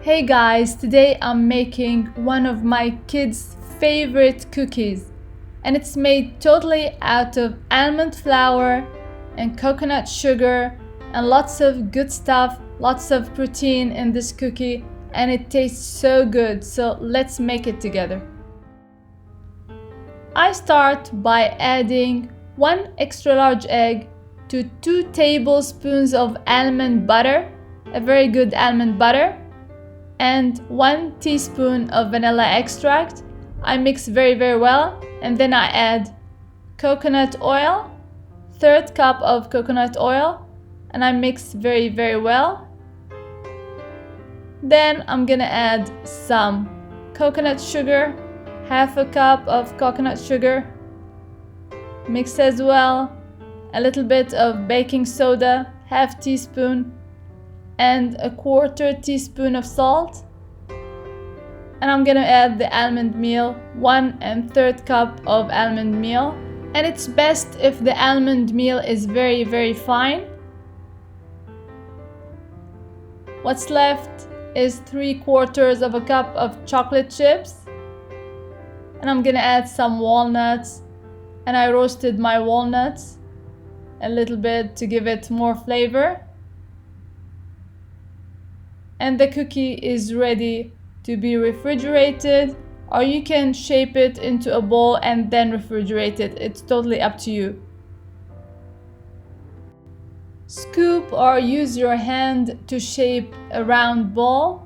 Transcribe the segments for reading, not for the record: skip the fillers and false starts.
Hey guys, today I'm making one of my kids' favorite cookies, and it's made totally out of almond flour and coconut sugar and lots of good stuff, lots of protein in this cookie, and it tastes so good. So let's make it together. I start by adding 1 extra large egg to 2 tablespoons of almond butter, a very good almond butter, and 1 teaspoon of vanilla extract. I mix very well, and then I add coconut oil, 1/3 cup of coconut oil, and I mix very well. Then I'm gonna add some coconut sugar, 1/2 cup of coconut sugar, mix as well, a little bit of baking soda, 1/2 teaspoon, and a 1/4 teaspoon of salt. And I'm gonna add the almond meal, 1 1/3 cup of almond meal. And it's best if the almond meal is very fine. What's left is 3/4 of a cup of chocolate chips. And I'm gonna add some walnuts, and I roasted my walnuts a little bit to give it more flavor. And the cookie is ready to be refrigerated, or you can shape it into a ball and then refrigerate it. It's totally up to you. Scoop or use your hand to shape a round ball.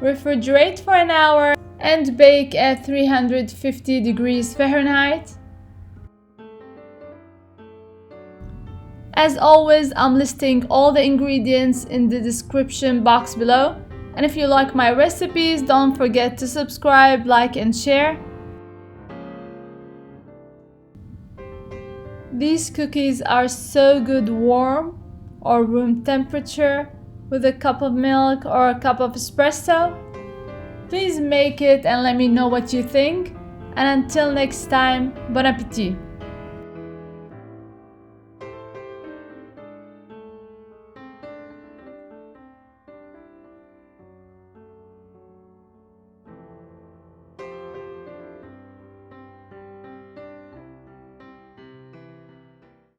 Refrigerate for an hour and bake at 350 degrees Fahrenheit. As always, I'm listing all the ingredients in the description box below. And if you like my recipes, don't forget to subscribe, like, and share. These cookies are so good warm or room temperature with a cup of milk or a cup of espresso. Please make it and let me know what you think. And until next time, bon appétit!